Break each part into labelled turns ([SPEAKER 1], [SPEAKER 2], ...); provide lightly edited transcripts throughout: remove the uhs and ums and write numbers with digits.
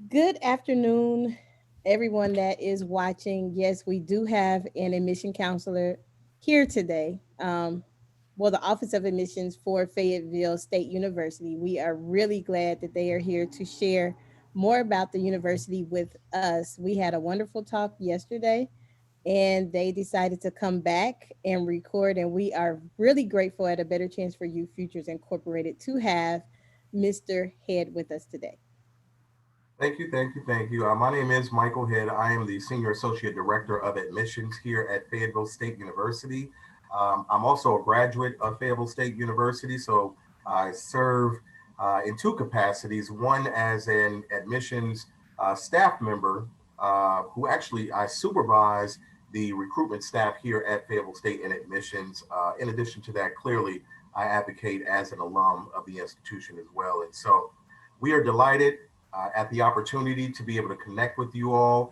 [SPEAKER 1] Good afternoon, everyone that is watching. Yes, we do have an admission counselor here today. The Office of Admissions for Fayetteville State University. We are really glad that they are here to share more about the university with us. We had a wonderful talk yesterday, and they decided to come back and record. And we are really grateful at A Better Chance for You Futures Incorporated to have Mr. Head with us today.
[SPEAKER 2] Thank you. My name is Michael Head. I am the Senior Associate Director of Admissions here at Fayetteville State University. I'm also a graduate of Fayetteville State University, so I serve in two capacities. One as an admissions staff member, who actually I supervise the recruitment staff here at Fayetteville State in admissions. In addition to that, clearly, I advocate as an alum of the institution as well. And so we are delighted at the opportunity to be able to connect with you all,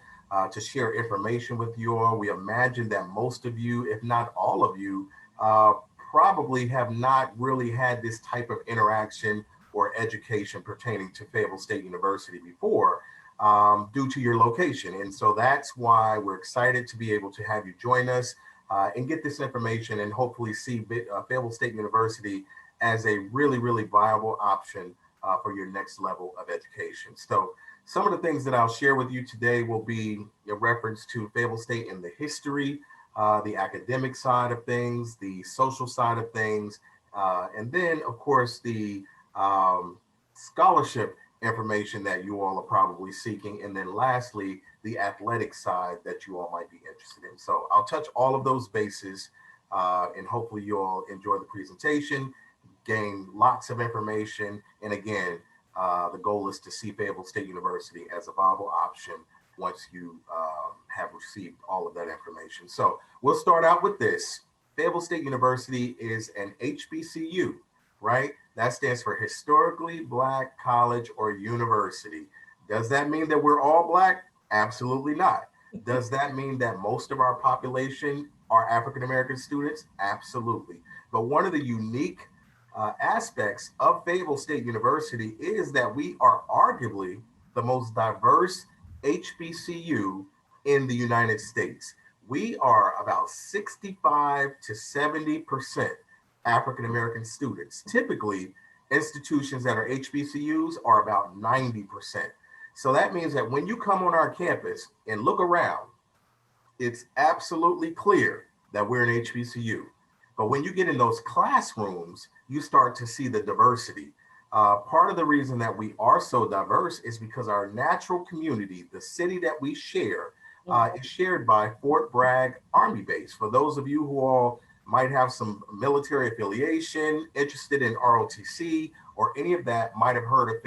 [SPEAKER 2] to share information with you all. We imagine that most of you, if not all of you, probably have not really had this type of interaction or education pertaining to Fayetteville State University before, due to your location. And so that's why we're excited to be able to have you join us and get this information and hopefully see Fayetteville State University as a really viable option for your next level of education. So some of the things that I'll share with you today will be a reference to Fayetteville State and the history, the academic side of things, the social side of things, and then of course the scholarship information that you all are probably seeking. And then lastly, the athletic side that you all might be interested in. So I'll touch all of those bases and hopefully you all enjoy the presentation, gain lots of information. And again, the goal is to see Fayetteville State University as a viable option once you have received all of that information. So we'll start out with this. Fayetteville State University is an HBCU, right? That stands for Historically Black College or University. Does that mean that we're all Black? Absolutely not. Does that mean that most of our population are African American students? Absolutely. But one of the unique aspects of Fayetteville State University is that we are arguably the most diverse HBCU in the United States. We are about 65 to 70% African American students. Typically, institutions that are HBCUs are about 90%. So that means that when you come on our campus and look around, it's absolutely clear that we're an HBCU. But when you get in those classrooms, you start to see the diversity. Part of the reason that we are so diverse is because our natural community, the city that we share, is shared by Fort Bragg Army Base. For those of you who all might have some military affiliation, interested in ROTC or any of that, might have heard of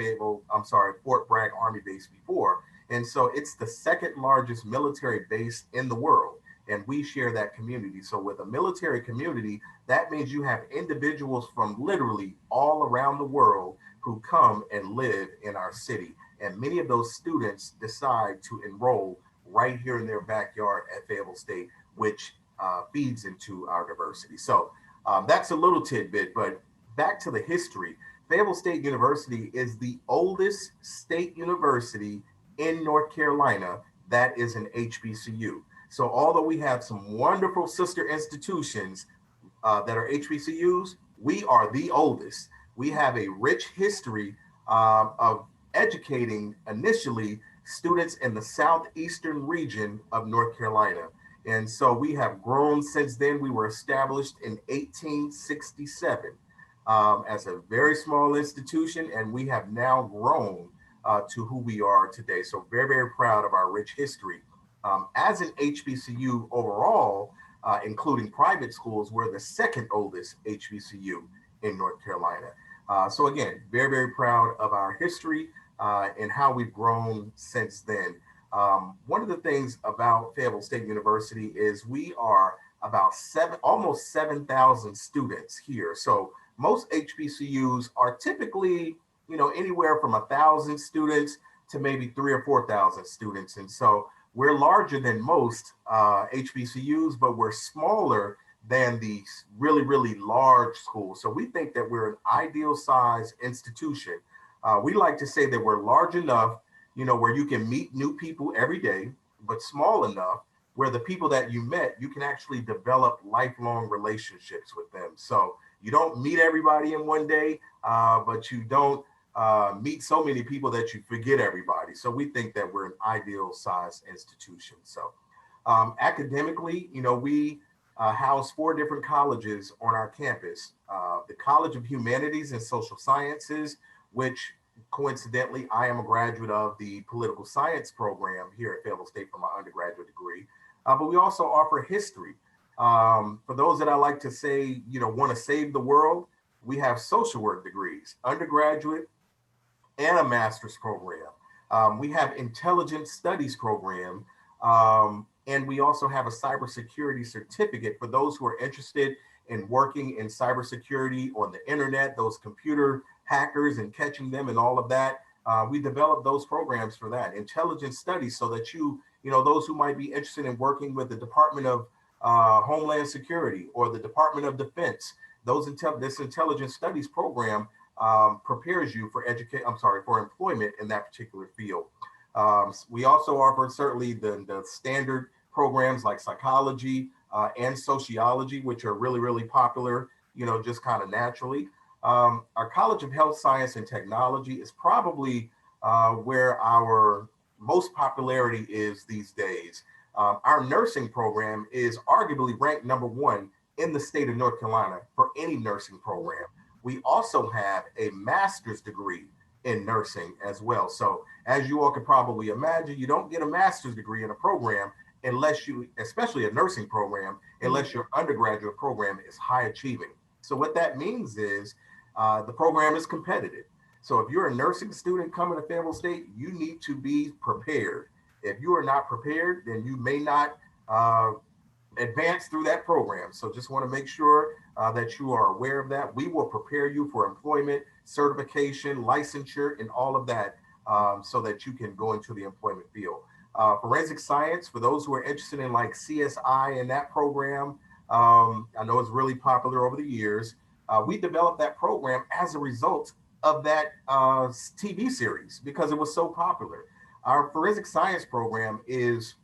[SPEAKER 2] Fort Bragg Army Base before. And so it's the second largest military base in the world. And we share that community. So with a military community, that means you have individuals from literally all around the world who come and live in our city. And many of those students decide to enroll right here in their backyard at Fayetteville State, which feeds into our diversity. So that's a little tidbit, but back to the history. Fayetteville State University is the oldest state university in North Carolina that is an HBCU. So although we have some wonderful sister institutions that are HBCUs, we are the oldest. We have a rich history of educating initially students in the southeastern region of North Carolina. And so we have grown since then. We were established in 1867 as a very small institution, and we have now grown to who we are today. So very proud of our rich history. As an HBCU overall, including private schools, we're the second oldest HBCU in North Carolina. So again, very proud of our history and how we've grown since then. One of the things about Fayetteville State University is we are about almost 7,000 students here. So most HBCUs are typically, anywhere from 1,000 students to maybe 3 or 4,000 students. And so we're larger than most HBCUs, but we're smaller than the really large schools. So we think that we're an ideal size institution. We like to say that we're large enough where you can meet new people every day, but small enough where the people that you met, you can actually develop lifelong relationships with them. So you don't meet everybody in one day, but you don't meet so many people that you forget everybody. So we think that we're an ideal size institution. So academically, we house four different colleges on our campus. The College of Humanities and Social Sciences, which coincidentally, I am a graduate of the political science program here at Fayetteville State for my undergraduate degree. But we also offer history. For those that I like to say, want to save the world, we have social work degrees, undergraduate and a master's program. We have intelligence studies program, and we also have a cybersecurity certificate for those who are interested in working in cybersecurity on the internet, those computer hackers and catching them and all of that. We developed those programs for that intelligence studies so that those who might be interested in working with the Department of Homeland Security or the Department of Defense, this intelligence studies program prepares you for for employment in that particular field. We also offer certainly the standard programs like psychology and sociology, which are really, really popular, just kind of naturally. Our College of Health Science and Technology is probably where our most popularity is these days. Our nursing program is arguably ranked number one in the state of North Carolina for any nursing program. We also have a master's degree in nursing as well. So, as you all could probably imagine, you don't get a master's degree in a program especially a nursing program, unless your undergraduate program is high achieving. So, what that means is the program is competitive. So, if you're a nursing student coming to Fayetteville State, you need to be prepared. If you are not prepared, then you may not advance through that program. So just want to make sure that you are aware of that. We will prepare you for employment, certification, licensure, and all of that so that you can go into the employment field. Forensic science, for those who are interested in like CSI and that program, I know it's really popular over the years. We developed that program as a result of that TV series because it was so popular. Our forensic science program is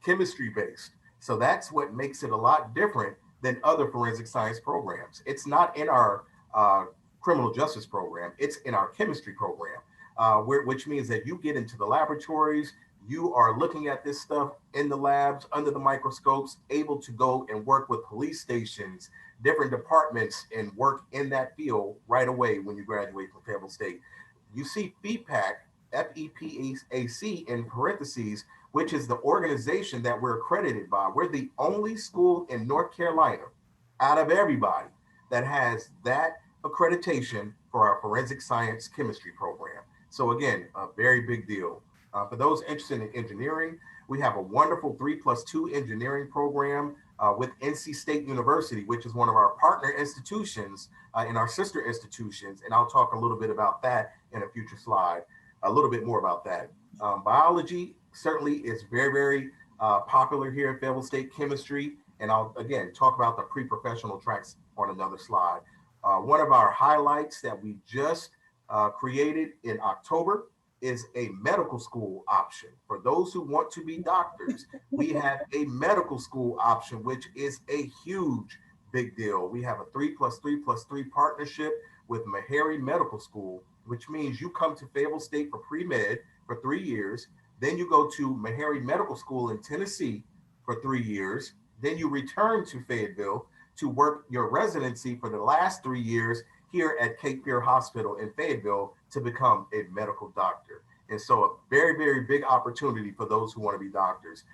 [SPEAKER 2] chemistry based. So that's what makes it a lot different than other forensic science programs. It's not in our criminal justice program, it's in our chemistry program, which means that you get into the laboratories, you are looking at this stuff in the labs under the microscopes, able to go and work with police stations, different departments, and work in that field right away when you graduate from Fayetteville State. You see FEPAC, FEPAC in parentheses, which is the organization that we're accredited by. We're the only school in North Carolina out of everybody that has that accreditation for our forensic science chemistry program. So again, a very big deal. For those interested in engineering, we have a wonderful 3+2 engineering program with NC State University, which is one of our partner institutions in our sister institutions. And I'll talk a little bit about that in a future slide, a little bit more about that. Biology certainly is very, very popular here at Fayetteville State. Chemistry, and I'll again talk about the pre-professional tracks on another slide. One of our highlights that we just created in October is a medical school option. For those who want to be doctors, we have a medical school option, which is a huge, big deal. We have a 3+3+3 partnership with Meharry Medical School, which means you come to Fayetteville State for pre-med for 3 years. Then you go to Meharry Medical School in Tennessee for 3 years. Then you return to Fayetteville to work your residency for the last 3 years here at Cape Fear Hospital in Fayetteville to become a medical doctor. And so a very, very big opportunity for those who want to be doctors.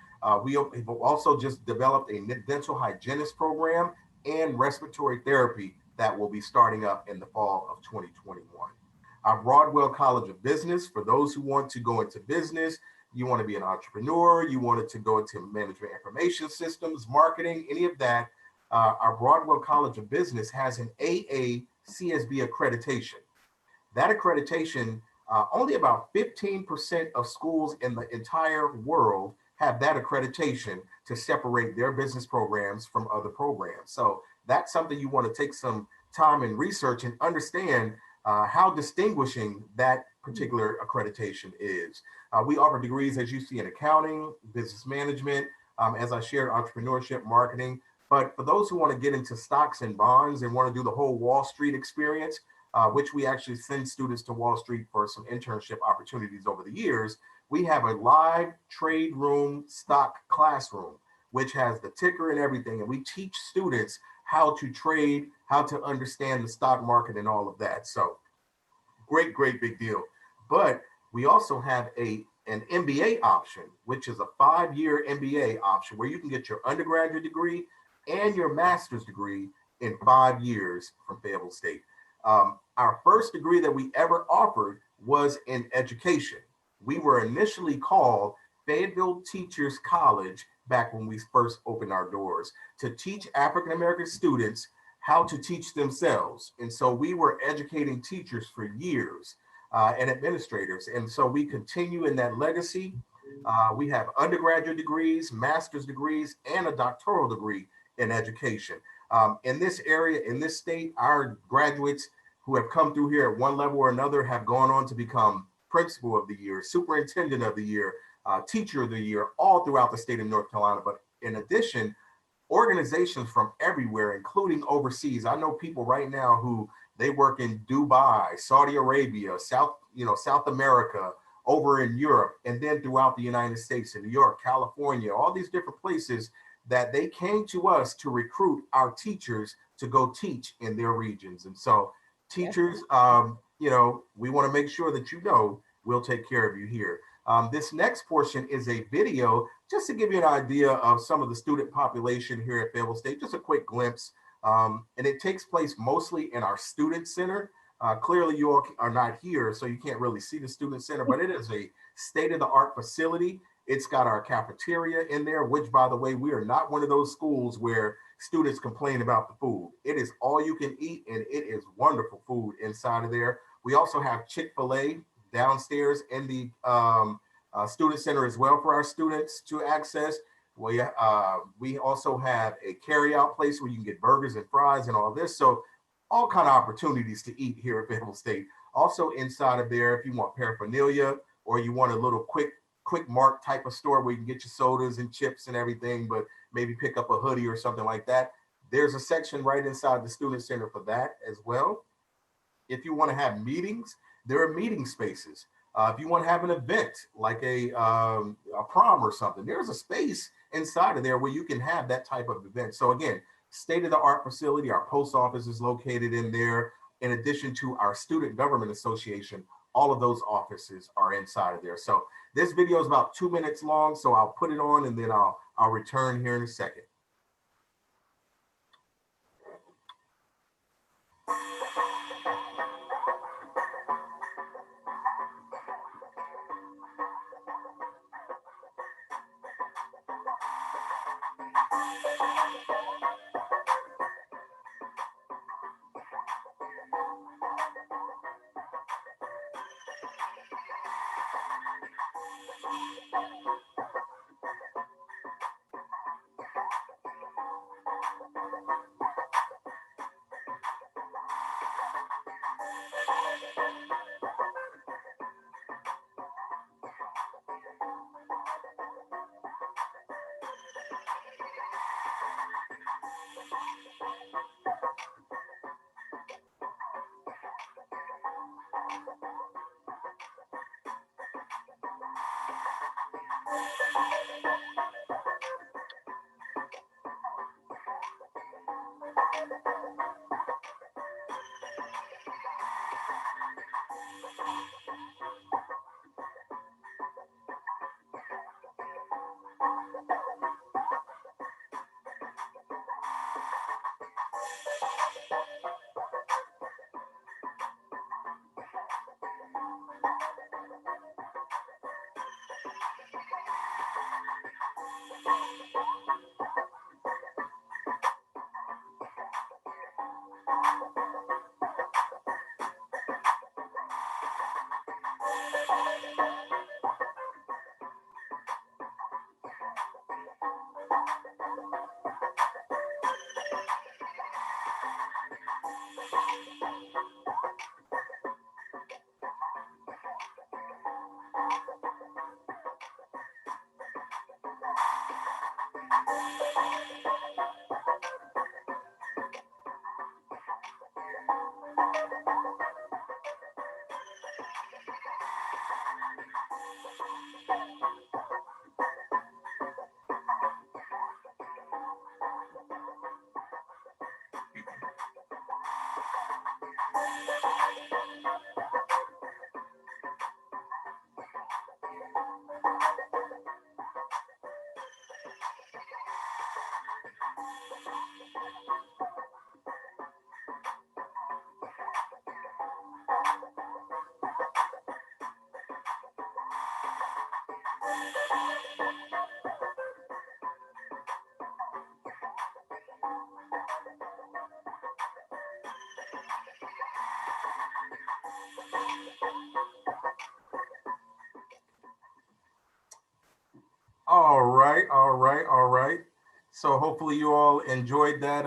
[SPEAKER 2] We have also just developed a dental hygienist program and respiratory therapy that will be starting up in the fall of 2021. Our Broadwell College of Business, for those who want to go into business, you want to be an entrepreneur, you wanted to go into management information systems, marketing, any of that, our Broadwell College of Business has an AACSB accreditation. That accreditation, only about 15% of schools in the entire world have that accreditation to separate their business programs from other programs. So that's something you want to take some time and research and understand how distinguishing that particular accreditation is. We offer degrees, as you see, in accounting, business management, as I shared, entrepreneurship, marketing. But for those who want to get into stocks and bonds and want to do the whole Wall Street experience, which we actually send students to Wall Street for some internship opportunities over the years, we have a live trade room stock classroom, which has the ticker and everything. And we teach students how to trade, how to understand the stock market and all of that. So great big deal. But we also have an MBA option, which is a 5-year MBA option where you can get your undergraduate degree and your master's degree in 5 years from Fayetteville State. Our first degree that we ever offered was in education. We were initially called Fayetteville Teachers College back when we first opened our doors to teach African American students how to teach themselves. And so we were educating teachers for years and administrators. And so we continue in that legacy. We have undergraduate degrees, master's degrees, and a doctoral degree in education. In this area, in this state, our graduates who have come through here at one level or another have gone on to become principal of the year, superintendent of the year, teacher of the year, all throughout the state of North Carolina. But in addition, organizations from everywhere, including overseas. I know people right now who they work in Dubai, Saudi Arabia, South America, over in Europe, and then throughout the United States, in New York, California, all these different places that they came to us to recruit our teachers to go teach in their regions. And so teachers, we want to make sure that we'll take care of you here. This next portion is a video just to give you an idea of some of the student population here at Fayetteville State, just a quick glimpse. And it takes place mostly in our student center. Clearly you all are not here, so you can't really see the student center, but it is a state-of-the-art facility. It's got our cafeteria in there, which, by the way, we are not one of those schools where students complain about the food. It is all you can eat, and it is wonderful food inside of there. We also have Chick-fil-A downstairs in the student center as well for our students to access. We also have a carry-out place where you can get burgers and fries and all this. So all kind of opportunities to eat here at Fayetteville State. Also inside of there, if you want paraphernalia or you want a little quick mark type of store where you can get your sodas and chips and everything, but maybe pick up a hoodie or something like that, there's a section right inside the student center for that as well. If you want to have meetings, there are meeting spaces. If you want to have an event like a prom or something, there's a space inside of there where you can have that type of event. So again, state-of-the-art facility. Our post office is located in there. In addition to our Student Government Association, all of those offices are inside of there. So this video is about 2 minutes long, so I'll put it on and then I'll return here in a second. All right, all right, all right. So hopefully you all enjoyed that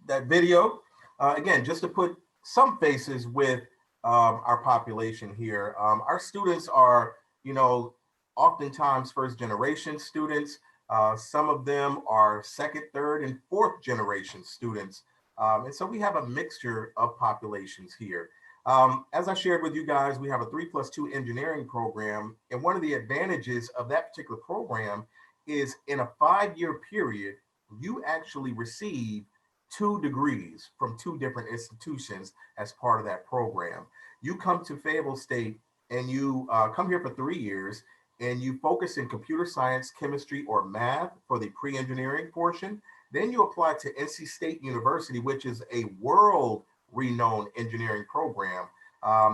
[SPEAKER 2] that video. Again, just to put some faces with our population here. Our students are, you know, oftentimes first generation students. Some of them are second, third, and fourth generation students. And so we have a mixture of populations here. As I shared with you guys, we have a 3+2 engineering program. And one of the advantages of that particular program is in a 5-year period, you actually receive 2 degrees from 2 different institutions as part of that program. You come to Fayetteville State and you come here for 3 years and you focus in computer science, chemistry, or math for the pre-engineering portion. Then you apply to NC State University, which is a world renowned engineering program.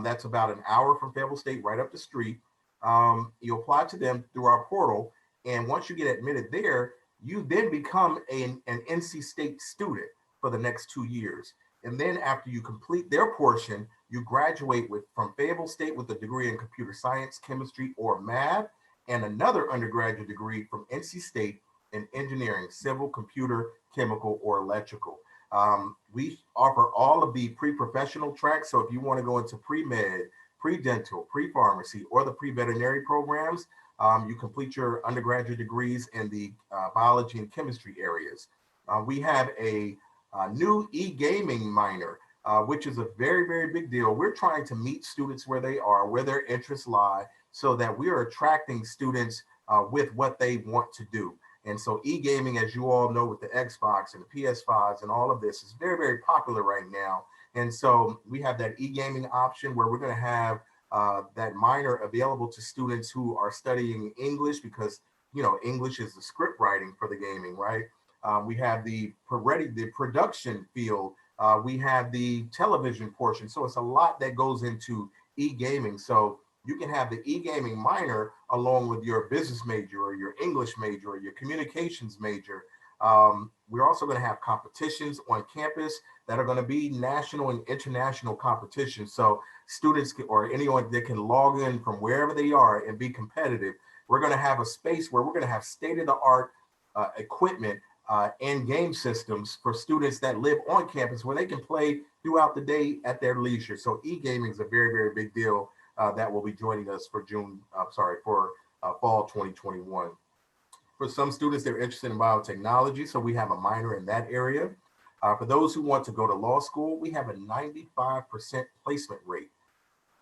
[SPEAKER 2] That's about an hour from Fayetteville State, right up the street. You apply to them through our portal. And once you get admitted there, you then become an NC State student for the next 2 years. And then after you complete their portion, you graduate from Fayetteville State with a degree in computer science, chemistry, or math, and another undergraduate degree from NC State in engineering, civil, computer, chemical, or electrical. We offer all of the pre-professional tracks. So if you want to go into pre-med, pre-dental, pre-pharmacy, or the pre-veterinary programs, you complete your undergraduate degrees in the biology and chemistry areas. We have a new e-gaming minor, which is a very, very big deal. We're trying to meet students where they are, where their interests lie, so that we are attracting students with what they want to do. And so e-gaming, as you all know, with the Xbox and the PS5s and all of this is very, very popular right now. And so we have that e-gaming option where we're going to have that minor available to students who are studying English because, you know, English is the script writing for the gaming, right? We have the production field. We have the television portion. So it's a lot that goes into e-gaming. So you can have the e-gaming minor along with your business major or your English major or your communications major. We're also going to have competitions on campus that are going to be national and international competitions. So students or anyone that can log in from wherever they are and be competitive. We're going to have a space where we're going to have state-of-the-art equipment and game systems for students that live on campus where they can play throughout the day at their leisure. So e-gaming is a very, very big deal. That will be joining us for fall 2021. For some students, they're interested in biotechnology, so we have a minor in that area. For those who want to go to law school, we have a 95% placement rate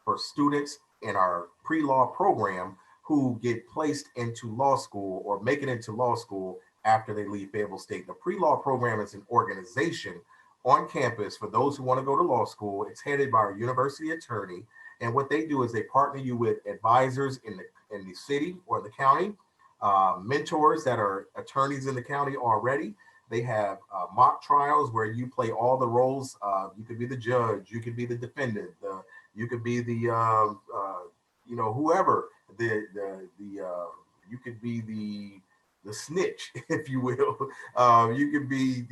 [SPEAKER 2] for students in our pre-law program who get placed into law school or make it into law school after they leave Fayetteville State. The pre-law program is an organization on campus for those who want to go to law school. It's headed by our university attorney. And what they do is they partner you with advisors in the city or the county, mentors that are attorneys in the county already. They have mock trials where you play all the roles. You could be the judge, you could be the defendant, you could be the whoever you could be the snitch, if you will. You could be,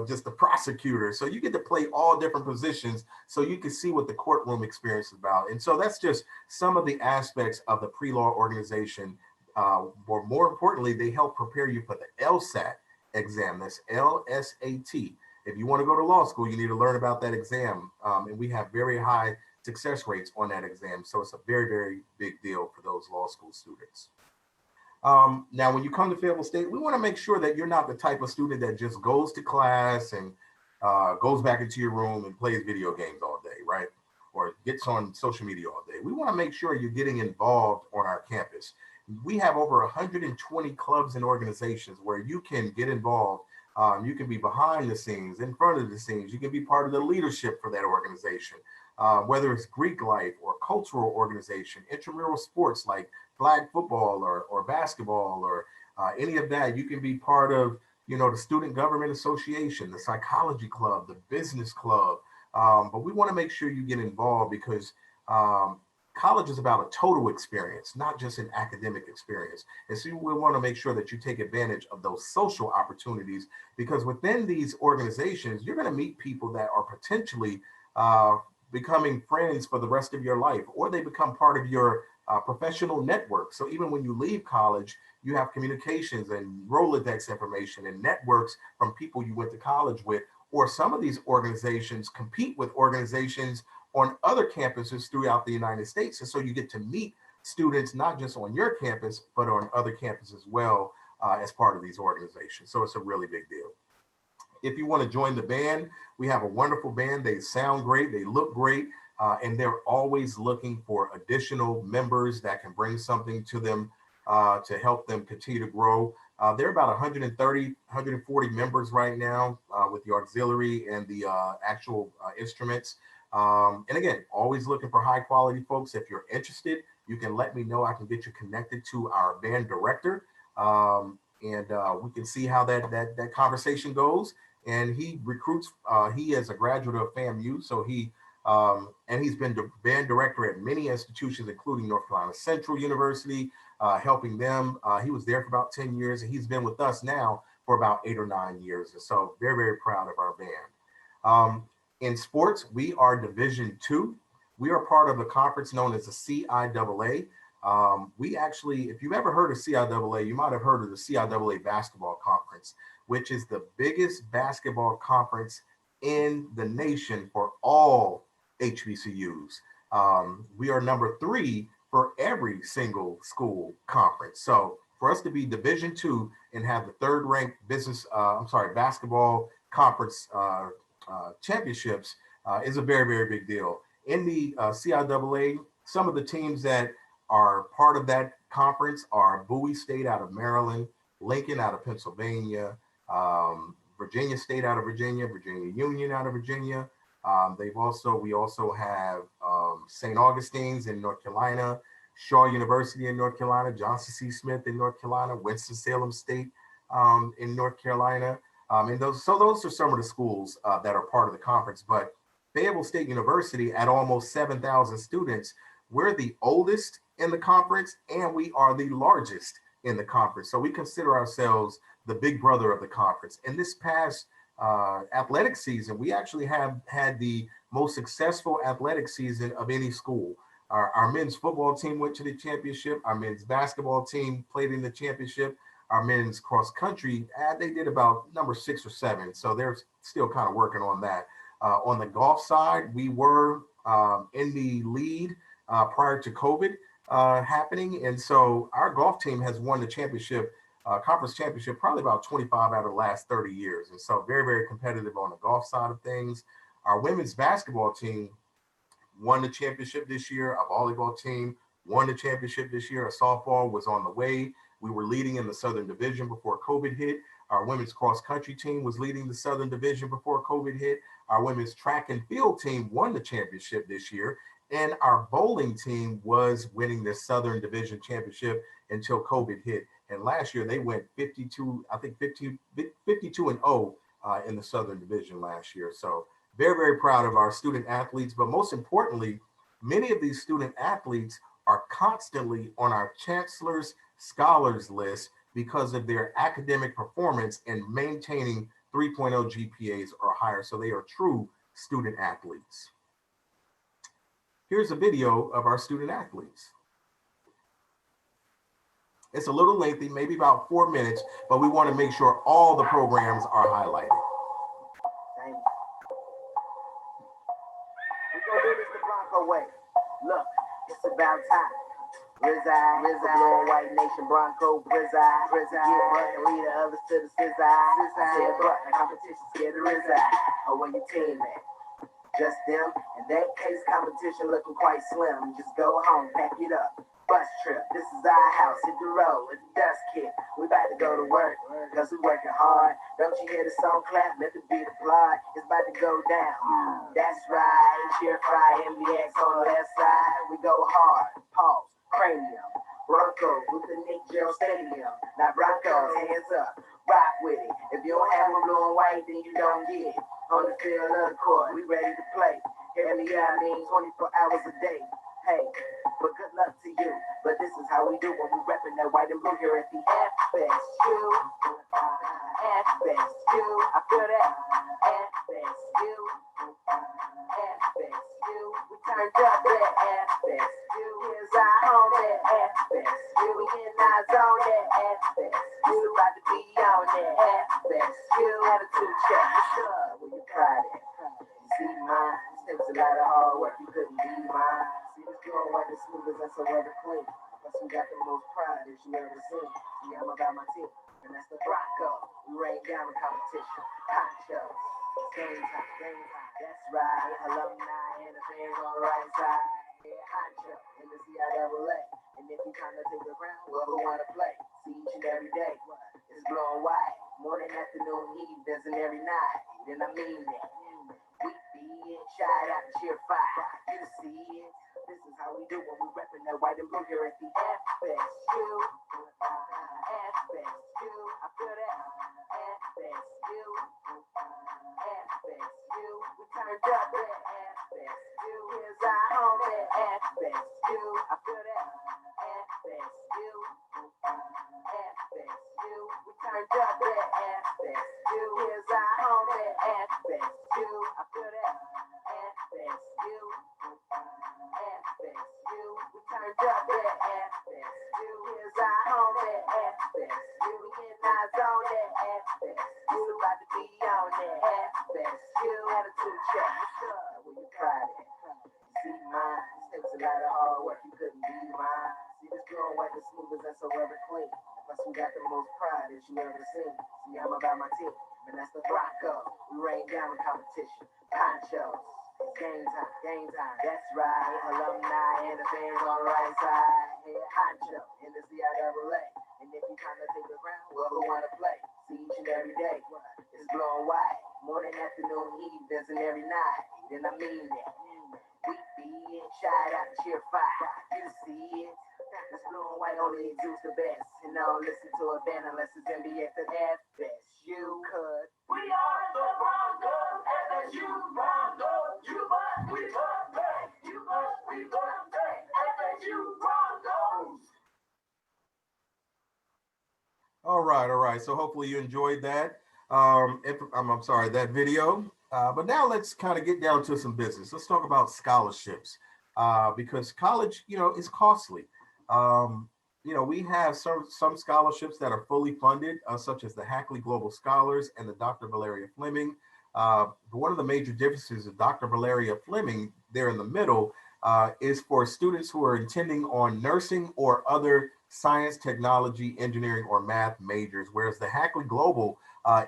[SPEAKER 2] just the prosecutor. So you get to play all different positions so you can see what the courtroom experience is about. And so that's just some of the aspects of the pre-law organization. Or more importantly, they help prepare you for the LSAT exam. That's LSAT. If you want to go to law school, you need to learn about that exam. And we have very high success rates on that exam. So it's a very, very big deal for those law school students. Now, when you come to Fayetteville State, we want to make sure that you're not the type of student that just goes to class and goes back into your room and plays video games all day, right? Or gets on social media all day. We want to make sure you're getting involved on our campus. We have over 120 clubs and organizations where you can get involved. You can be behind the scenes, in front of the scenes. You can be part of the leadership for that organization, whether it's Greek life or cultural organization, intramural sports like flag football or basketball or any of that. You can be part of, the Student Government Association, the Psychology Club, the Business Club. But we want to make sure you get involved because college is about a total experience, not just an academic experience. And so we want to make sure that you take advantage of those social opportunities, because within these organizations, you're going to meet people that are potentially becoming friends for the rest of your life, or they become part of your professional network. So even when you leave college, you have communications and Rolodex information and networks from people you went to college with, or some of these organizations compete with organizations on other campuses throughout the United States. And so you get to meet students, not just on your campus, but on other campuses as well, as part of these organizations. So it's a really big deal. If you want to join the band, we have a wonderful band. They sound great, they look great, and they're always looking for additional members that can bring something to them to help them continue to grow. There are about 130, 140 members right now with the auxiliary and the actual instruments. And again, always looking for high quality folks. If you're interested, you can let me know. I can get you connected to our band director, and we can see how that conversation goes. And he recruits. He is a graduate of FAMU, so and he's been the band director at many institutions, including North Carolina Central University, helping them. He was there for about 10 years, and he's been with us now for about 8 or 9 years. And so very, very proud of our band. In sports, we are Division II. We are part of a conference known as the CIAA. We actually, if you've ever heard of CIAA, you might have heard of the CIAA Basketball Conference, which is the biggest basketball conference in the nation for all HBCUs. We are number 3 for every single school conference. So for us to be Division II and have the 3rd ranked basketball conference championships is a very, very big deal. In the CIAA, some of the teams that are part of that conference are Bowie State out of Maryland, Lincoln out of Pennsylvania, Virginia State out of Virginia, Virginia Union out of Virginia. We also have St. Augustine's in North Carolina, Shaw University in North Carolina, Johnson C. Smith in North Carolina, Winston-Salem State in North Carolina. And those are some of the schools that are part of the conference. But Fayetteville State University, at almost 7,000 students, we're the oldest in the conference, and we are the largest in the conference. So we consider ourselves the big brother of the conference. And this past athletic season, we actually have had the most successful athletic season of any school. Our men's football team went to the championship. Our men's basketball team played in the championship. Our men's cross country, they did about number 6 or 7. So they're still kind of working on that. On the golf side, we were in the lead prior to COVID happening. And so our golf team has won the championship, conference championship, probably about 25 out of the last 30 years. And so very, very competitive on the golf side of things. Our women's basketball team won the championship this year. Our volleyball team won the championship this year. Our softball was on the way. We were leading in the Southern Division before COVID hit. Our women's cross country team was leading the Southern Division before COVID hit. Our women's track and field team won the championship this year. And our bowling team was winning the Southern Division championship until COVID hit. And last year they went 52 and 0 in the Southern Division last year. So very, very proud of our student athletes. But most importantly, many of these student athletes are constantly on our chancellor's scholars list because of their academic performance and maintaining 3.0 GPAs or higher. So they are true student athletes. Here's a video of our student athletes. It's a little lengthy, maybe about 4 minutes, but we want to make sure all the programs are highlighted.
[SPEAKER 3] We're gonna do this the Bronco way. Look, it's about time. Reside, blue and white nation, Bronco, reside, get buck and lead the others to the scissor. I said, but the competition scared to reside. Oh, where your team at? Just them. In that case, competition looking quite slim. Just go home, pack it up. Bus trip, this is our house, hit the road, with the dust kick. We about to go to work, cause we working hard. Don't you hear the song clap, let the beat applaud. It's about to go down. That's right, cheer fry, MBX on the left side. We go hard, pause, cranium. Broncos with the Nick Gerald Stadium. Now Broncos, hands up, rock with it. If you don't have a blue and white, then you don't get it. On the field of the court, we ready to play. Hear me out, I mean 24 hours a day. Hey, but good luck to you. But this is how we do when we reppin' that white and blue here at the FSU. FSU, I feel that. FSU. FSU, we turned up at FSU. Here's our home at FSU. We in our zone at FSU. About to be on that FSU. Attitude check, what's up? Where you proud at? See mine, this takes a lot of hard work, you couldn't be mine. See this girl white as smooth as that's ever clean. Plus we got the most pride that you ever seen. See, I'm about my team, and that's the Bronco. We rain down the competition. Ponchos, game time, game time. That's right, alumni and the fans on the right side. Yeah, honcho, in the CIAA. And if you trying to take the ground, well, who wanna play? See each and every day, it's blowing white. Morning, afternoon, evenings, and every night. And I mean that. We be it, shout out and cheer fire. You see it. This is how we do when we reppin' that white and blue here at the FSU. FSU, I feel that. FSU. FSU, we turned up at FSU. Here's our home at FSU. I feel that. FSU. FSU, we turned up at FSU. Here's our home at FSU. I feel that. FSU. FSU, we turned up at FSU. Here's our home at FSU. We in our zone at FSU. About to be on that FSU. Attitude check, what's up? Where you proud at? See mine, this takes a lot of hard work, you couldn't be mine. See this girl white as smooth as that's ever clean. Plus we got the most pride that you ever seen. See, I'm about my team, and that's the Bronco. We rain down the competition. Ponchos, game time, game time. That's right, alumni and the fans on the right side. Yeah, honcho in the CIAA. And if you trying to take the ground, well, who wanna play? See each and every day, it's blowing white. Morning, afternoon, evenings, and every night. And I mean that. We be it, shout out and cheer fire. You see it. This blue and white only exudes the best. And I don't listen to a band unless it's NBA to FSU. Cause we are the Broncos, FSU Broncos. You must, we must play. You must, we must play. FSU Broncos.
[SPEAKER 2] All right. So hopefully you enjoyed that. I'm sorry, that video. But now let's kind of get down to some business. Let's talk about scholarships because college, is costly. We have some scholarships that are fully funded, such as the Hackley Global Scholars and the Dr. Valeria Fleming. But one of the major differences of Dr. Valeria Fleming, there in the middle, is for students who are intending on nursing or other science, technology, engineering, or math majors, whereas the Hackley Global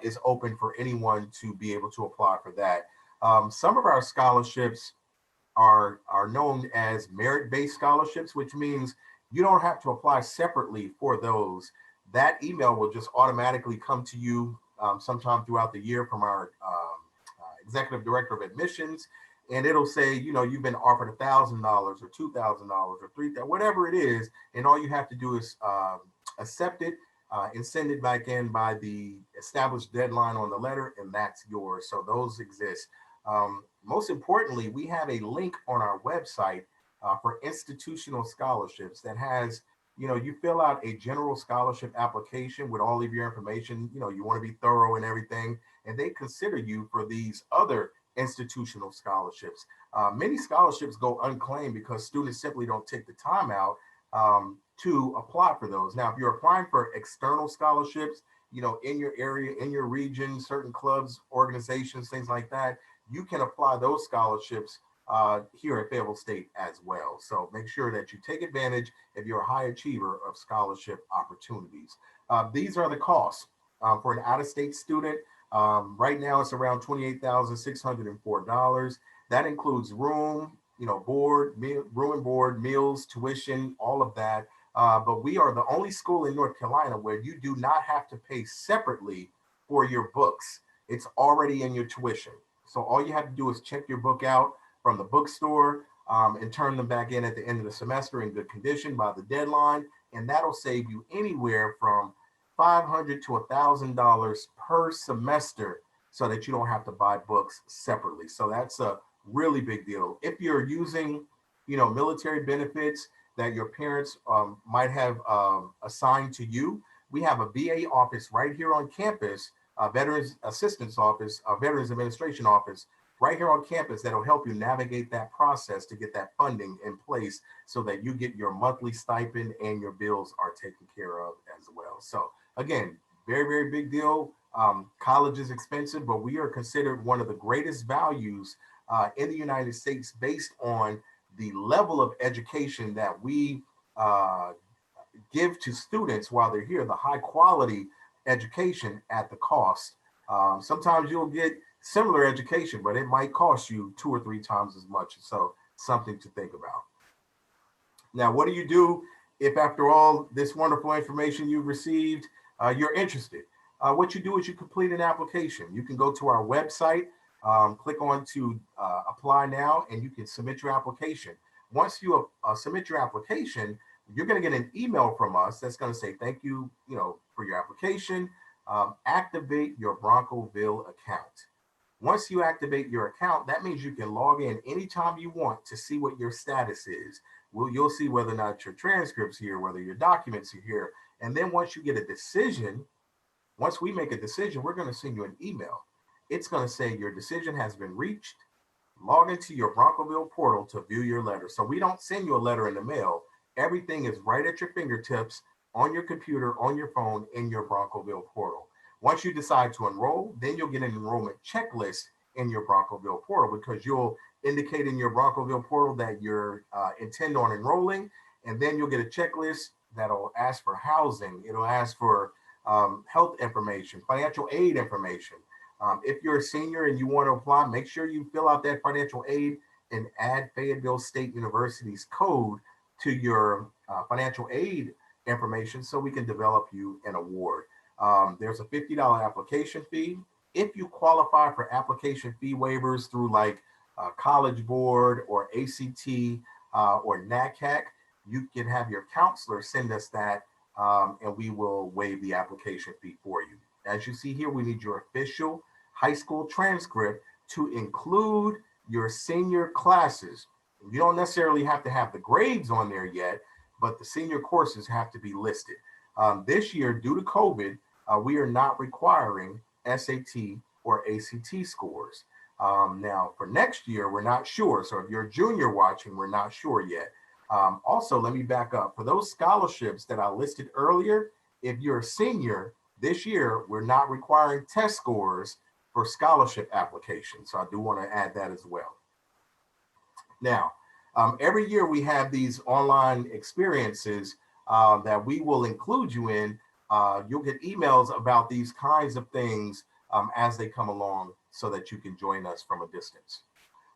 [SPEAKER 2] is open for anyone to be able to apply for that. Some of our scholarships are known as merit-based scholarships, which means you don't have to apply separately for those. That email will just automatically come to you sometime throughout the year from our executive director of admissions, and it'll say, you've been offered $1,000 or $2,000 or $3,000, whatever it is, and all you have to do is accept it and send it back in by the established deadline on the letter, and that's yours. So those exist. Most importantly, we have a link on our website for institutional scholarships that has, you fill out a general scholarship application with all of your information. You want to be thorough and everything, and they consider you for these other institutional scholarships. Many scholarships go unclaimed because students simply don't take the time out to apply for those. Now, if you're applying for external scholarships, in your area, in your region, certain clubs, organizations, things like that, you can apply those scholarships here at Fayetteville State as well. So make sure that you take advantage if you're a high achiever of scholarship opportunities. These are the costs for an out-of-state student. Right now it's around $28,604. That includes room, board, room and board, meals, tuition, all of that. But we are the only school in North Carolina where you do not have to pay separately for your books. It's already in your tuition. So all you have to do is check your book out from the bookstore and turn them back in at the end of the semester in good condition by the deadline. And that'll save you anywhere from $500 to $1,000 per semester so that you don't have to buy books separately. So that's a really big deal. If you're using, military benefits that your parents might have assigned to you. We have a VA office right here on campus, a Veterans Assistance Office, a Veterans Administration Office right here on campus that'll help you navigate that process to get that funding in place so that you get your monthly stipend and your bills are taken care of as well. So again, very, very big deal. College is expensive, but we are considered one of the greatest values in the United States based on the level of education that we give to students while they're here, the high quality education at the cost. Sometimes you'll get similar education, but it might cost you 2 or 3 times as much. So something to think about. Now, what do you do if after all this wonderful information you've received, you're interested? What you do is you complete an application. You can go to our website, click on to apply now, and you can submit your application. Once you submit your application, you're going to get an email from us that's going to say thank you, for your application. Activate your Broncoville account. Once you activate your account, that means you can log in anytime you want to see what your status is. You'll see whether or not your transcripts here, whether your documents are here. And then once you get a decision, once we make a decision, we're going to send you an email. It's going to say your decision has been reached. Log into your Broncoville portal to view your letter. So we don't send you a letter in the mail. Everything is right at your fingertips on your computer, on your phone, in your Broncoville portal. Once you decide to enroll, then you'll get an enrollment checklist in your Broncoville portal because you'll indicate in your Broncoville portal that you're intend on enrolling, and then you'll get a checklist that'll ask for housing. It'll ask for health information, financial aid information. If you're a senior and you want to apply, make sure you fill out that financial aid and add Fayetteville State University's code to your financial aid information so we can develop you an award. There's a $50 application fee. If you qualify for application fee waivers through like College Board or ACT or NACAC, you can have your counselor send us that and we will waive the application fee for you. As you see here, we need your official high school transcript to include your senior classes. You don't necessarily have to have the grades on there yet, but the senior courses have to be listed. This year, due to COVID, we are not requiring SAT or ACT scores. Now, for next year, we're not sure. So if you're a junior watching, we're not sure yet. Also, let me back up. For those scholarships that I listed earlier, if you're a senior this year, we're not requiring test scores for scholarship applications. So I do want to add that as well. Now, every year we have these online experiences that we will include you in. You'll get emails about these kinds of things as they come along so that you can join us from a distance.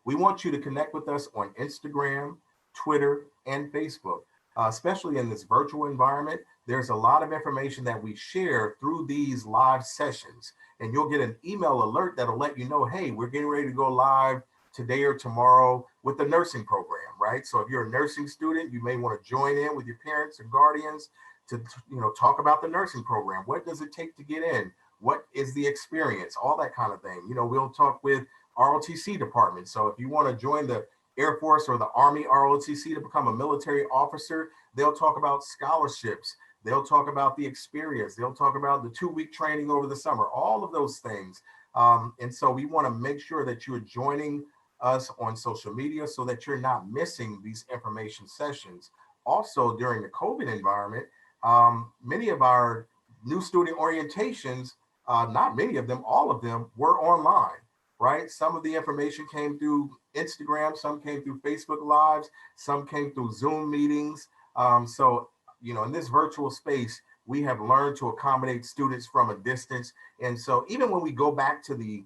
[SPEAKER 2] We want you to connect with us on Instagram, Twitter, and Facebook, especially in this virtual environment. There's a lot of information that we share through these live sessions, and you'll get an email alert that'll let you know, hey, we're getting ready to go live today or tomorrow with the nursing program, right? So if you're a nursing student, you may want to join in with your parents and guardians to talk about the nursing program. What does it take to get in? What is the experience? All that kind of thing. We'll talk with ROTC department. So if you want to join the Air Force or the Army ROTC to become a military officer, they'll talk about scholarships. They'll talk about the experience. They'll talk about the 2-week training over the summer, all of those things. And so we want to make sure that you're joining us on social media so that you're not missing these information sessions. Also, during the COVID environment, many of our new student orientations, not many of them, all of them were online, right? Some of the information came through Instagram, some came through Facebook Lives, some came through Zoom meetings. So, in this virtual space, we have learned to accommodate students from a distance. And so even when we go back to the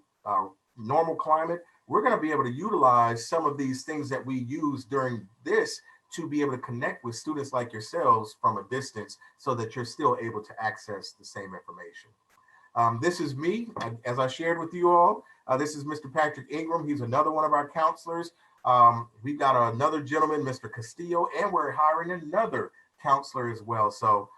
[SPEAKER 2] normal climate, we're going to be able to utilize some of these things that we use during this to be able to connect with students like yourselves from a distance so that you're still able to access the same information. This is me, as I shared with you all. This is Mr. Patrick Ingram. He's another one of our counselors. We've got another gentleman, Mr. Castillo, and we're hiring another counselor as well. So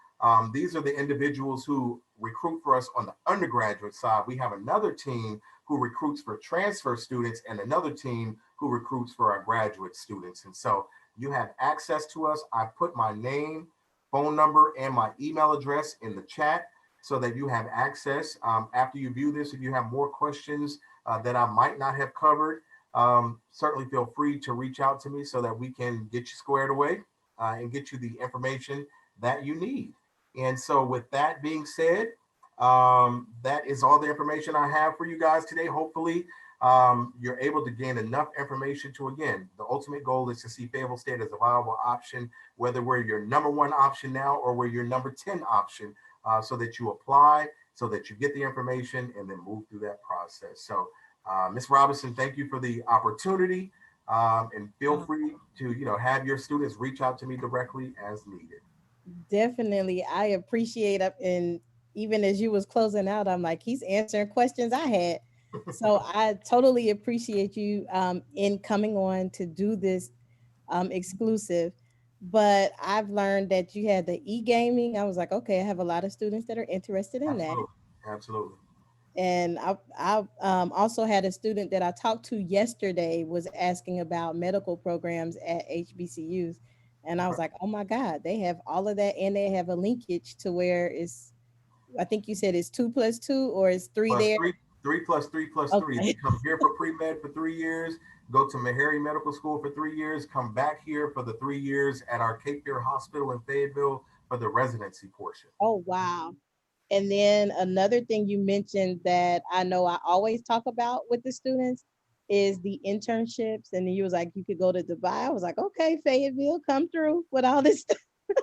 [SPEAKER 2] these are the individuals who recruit for us on the undergraduate side. We have another team who recruits for transfer students and another team who recruits for our graduate students. And so You have access to us. I put my name, phone number, and my email address in the chat so that you have access. After you view this, if you have more questions that I might not have covered, certainly feel free to reach out to me so that we can get you squared away and get you the information that you need. And so, with that being said, that is all the information I have for you guys today. Hopefully, you're able to gain enough information to, again, the ultimate goal is to see Fayetteville State as a viable option, whether we're your number one option now or we're your number 10 option, so that you apply, so that you get the information and then move through that process. So, Ms. Robinson, thank you for the opportunity. And feel free to, have your students reach out to me directly as needed.
[SPEAKER 1] Definitely. I appreciate it. And even as you was closing out, I'm like, he's answering questions I had. So I totally appreciate you in coming on to do this exclusive. But I've learned that you had the e-gaming. I was like, okay, I have a lot of students that are interested in that.
[SPEAKER 2] Absolutely. Absolutely.
[SPEAKER 1] And I also had a student that I talked to yesterday was asking about medical programs at HBCUs. And I was like, oh my God, they have all of that. And they have a linkage to where it's, I think you said it's 2 plus 2 or it's three
[SPEAKER 2] Plus
[SPEAKER 1] there.
[SPEAKER 2] three, 3 plus 3 plus 3. They
[SPEAKER 1] Okay.
[SPEAKER 2] come here for pre-med for 3 years, go to Meharry Medical School for 3 years, come back here for the 3 years at our Cape Fear Hospital in Fayetteville for the residency portion.
[SPEAKER 1] Oh, wow. And then another thing you mentioned that I know I always talk about with the students is the internships. And then you was like, you could go to Dubai. I was like, okay, Fayetteville, come through with all this stuff.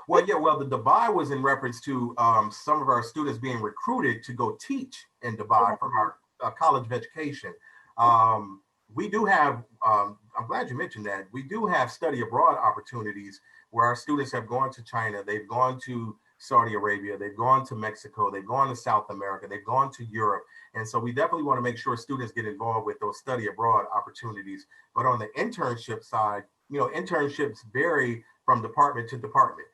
[SPEAKER 2] Well, yeah, well, the Dubai was in reference to some of our students being recruited to go teach in Dubai from our College of Education. We do have, I'm glad you mentioned that, we do have study abroad opportunities where our students have gone to China, they've gone to Saudi Arabia, they've gone to Mexico, they've gone to South America, they've gone to Europe. And so we definitely want to make sure students get involved with those study abroad opportunities. But on the internship side, internships vary from department to department.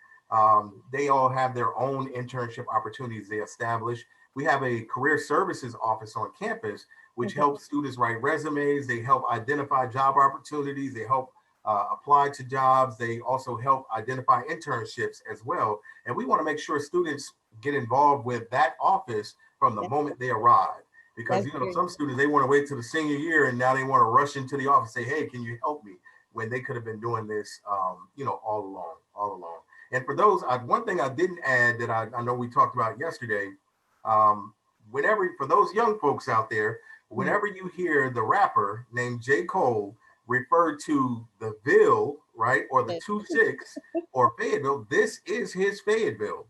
[SPEAKER 2] They all have their own internship opportunities they establish. We have a career services office on campus, which
[SPEAKER 1] Okay.
[SPEAKER 2] helps students write resumes. They help identify job opportunities. They help apply to jobs. They also help identify internships as well. And we want to make sure students get involved with that office from the
[SPEAKER 1] That,
[SPEAKER 2] moment they arrive. Because
[SPEAKER 1] that's great.
[SPEAKER 2] some students, they want to wait till the senior year and now they want to rush into the office and say, hey, can you help me? When they could have been doing this, all along. And for those, one thing I didn't add that I know we talked about yesterday, um, for those young folks out there,
[SPEAKER 1] Mhm.
[SPEAKER 2] whenever you hear the rapper named J. Cole refer to the Ville, right, or the
[SPEAKER 1] Yes.
[SPEAKER 2] 2-6 or Fayetteville, this is his Fayetteville.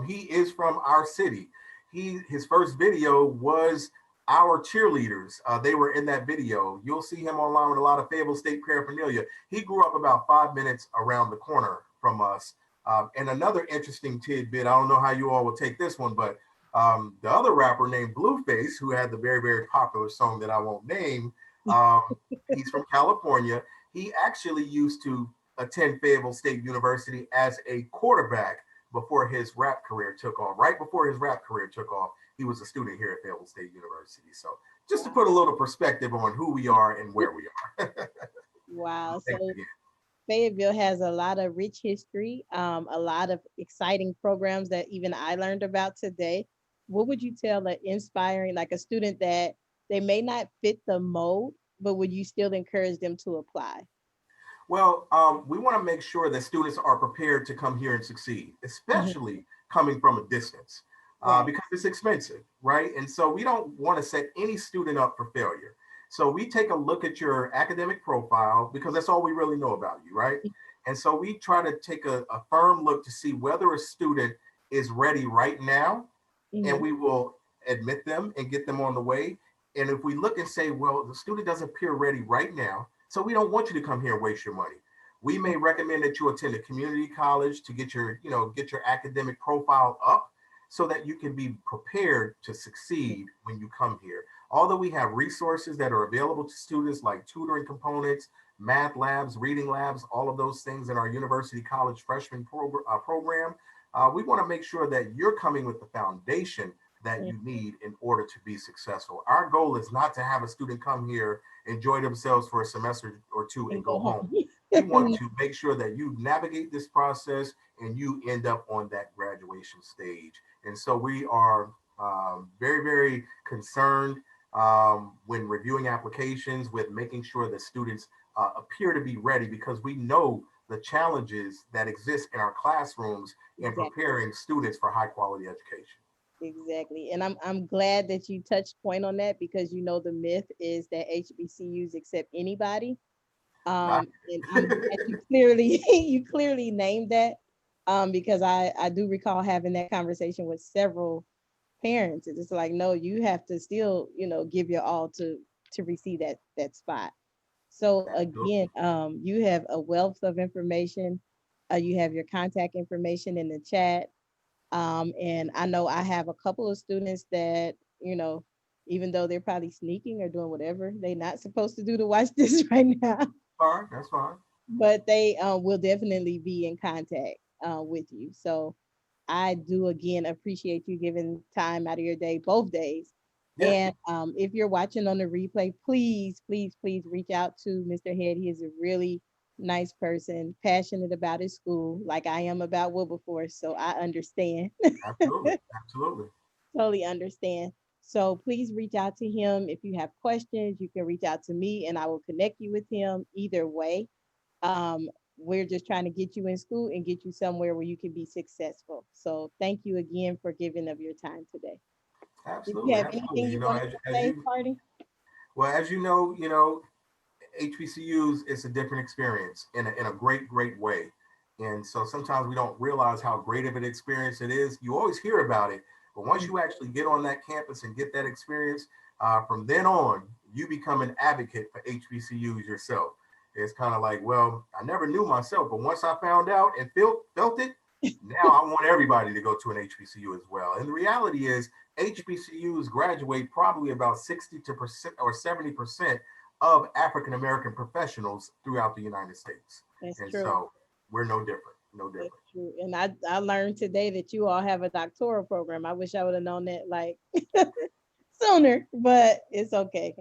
[SPEAKER 2] He is from our city. His first video was our cheerleaders. They were in that video. You'll see him online with a lot of Fayetteville State paraphernalia. He grew up about 5 minutes around the corner from us. And another interesting tidbit, I don't know how you all will take this one, but the other rapper named Blueface, who had the very, very popular song that I won't name, um, he's from California. He actually used to attend Fayetteville State University as a quarterback before his rap career took off. Right before his rap career took off, he was a student here at Fayetteville State University. So just to put a little perspective on who we are and where we are.
[SPEAKER 1] Wow.
[SPEAKER 2] Thanks
[SPEAKER 1] So
[SPEAKER 2] again.
[SPEAKER 1] Fayetteville has a lot of rich history, a lot of exciting programs that even I learned about today. What would you tell an inspiring, like a student that they may not fit the mold, but would you still encourage them to apply?
[SPEAKER 2] Well, we want to make sure that students are prepared to come here and succeed,
[SPEAKER 1] Mhm.
[SPEAKER 2] especially coming from a distance,
[SPEAKER 1] Right.
[SPEAKER 2] because it's expensive, right? And so we don't want to set any student up for failure. So we take a look at your academic profile because that's all we really know about you, right? And so we try to take a firm look to see whether a student is ready right now, and
[SPEAKER 1] Mhm.
[SPEAKER 2] we will admit them and get them on the way. And if we look and say, well, the student doesn't appear ready right now, so we don't want you to come here and waste your money. We may recommend that you attend a community college to get your academic profile up so that you can be prepared to succeed when you come here. Although we have resources that are available to students like tutoring components, math labs, reading labs, all of those things in our university college freshman program, we want to make sure that you're coming with the foundation that you need in order to be successful. Our goal is not to have a student come here, enjoy themselves for a semester or two, and
[SPEAKER 1] And
[SPEAKER 2] go
[SPEAKER 1] go
[SPEAKER 2] home. We want
[SPEAKER 1] home.
[SPEAKER 2] to make sure that you navigate this process and you end up on that graduation stage. And so we are very, very concerned when reviewing applications with making sure that students appear to be ready, because we know the challenges that exist in our classrooms in
[SPEAKER 1] Exactly.
[SPEAKER 2] preparing students for high quality education.
[SPEAKER 1] Exactly. And I'm glad that you touched point on that, because you know the myth is that HBCUs accept anybody.
[SPEAKER 2] Not
[SPEAKER 1] And I'm glad you clearly you clearly named that. Because I do recall having that conversation with several parents. It's just like, no, you have to still, give your all to receive that spot. So again,
[SPEAKER 2] absolutely.
[SPEAKER 1] you have a wealth of information. You have your contact information in the chat. And I know I have a couple of students that, even though they're probably sneaking or doing whatever they're not supposed to do to watch this right now,
[SPEAKER 2] Fine, that's fine.
[SPEAKER 1] but they will definitely be in contact with you. So I do again appreciate you giving time out of your day, both days.
[SPEAKER 2] Yeah,
[SPEAKER 1] And if you're watching on the replay, please, please, please reach out to Mr. Head. He is a really nice person, passionate about his school, like I am about Wilberforce. So I understand,
[SPEAKER 2] absolutely, absolutely.
[SPEAKER 1] totally understand. So please reach out to him. If you have questions, you can reach out to me and I will connect you with him either way. Um, we're just trying to get you in school and get you somewhere where you can be successful. So thank you again for giving of your time today. Did you
[SPEAKER 2] Absolutely,
[SPEAKER 1] have
[SPEAKER 2] absolutely.
[SPEAKER 1] anything you wanted to
[SPEAKER 2] As
[SPEAKER 1] say,
[SPEAKER 2] you
[SPEAKER 1] Party?
[SPEAKER 2] well, as you know, HBCUs is a different experience in a great, great way. And so sometimes we don't realize how great of an experience it is. You always hear about it, but once
[SPEAKER 1] Mm.
[SPEAKER 2] you actually get on that campus and get that experience, from then on, you become an advocate for HBCUs yourself. It's kind of like, well, I never knew myself, but once I found out and felt it, now I want everybody to go to an HBCU as well. And the reality is, HBCUs graduate probably about 60 to percent or 70% of African American professionals throughout the United States.
[SPEAKER 1] That's
[SPEAKER 2] And
[SPEAKER 1] true.
[SPEAKER 2] so we're no different, no
[SPEAKER 1] That's
[SPEAKER 2] different.
[SPEAKER 1] true. And I learned today that you all have a doctoral program. I wish I would have known that like sooner, but it's okay.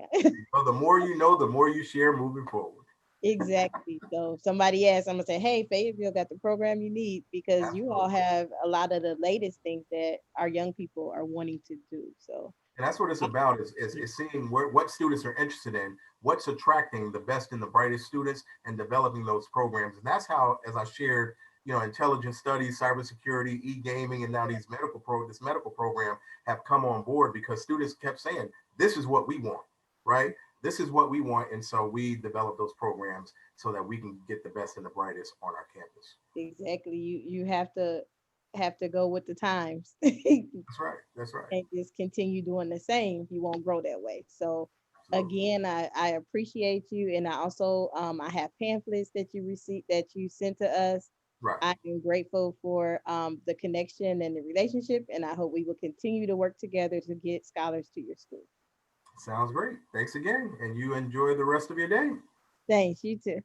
[SPEAKER 2] So the more you know, the more you share moving forward.
[SPEAKER 1] Exactly. So if somebody asks, I'm gonna say, hey, Fayetteville got the program you need, because you all
[SPEAKER 2] Absolutely.
[SPEAKER 1] have a lot of the latest things that our young people are wanting to do. So
[SPEAKER 2] And that's what it's about is seeing what students are interested in, what's attracting the best and the brightest students, and developing those programs. And that's how, as I shared, intelligence studies, cybersecurity, e-gaming, and now this medical program have come on board because students kept saying, this is what we want, right? This is what we want. And so we develop those programs so that we can get the best and the brightest on our campus.
[SPEAKER 1] exactly, you have to go with the times. And
[SPEAKER 2] That's right. That's right.
[SPEAKER 1] just continue doing the same. You won't grow that way. So
[SPEAKER 2] Absolutely.
[SPEAKER 1] again, I appreciate you. And I also I have pamphlets that you received that you sent to us.
[SPEAKER 2] Right.
[SPEAKER 1] I am grateful for the connection and the relationship, and I hope we will continue to work together to get scholars to your school.
[SPEAKER 2] Sounds great. Thanks again. And you enjoy the rest of your day.
[SPEAKER 1] Thanks, you too.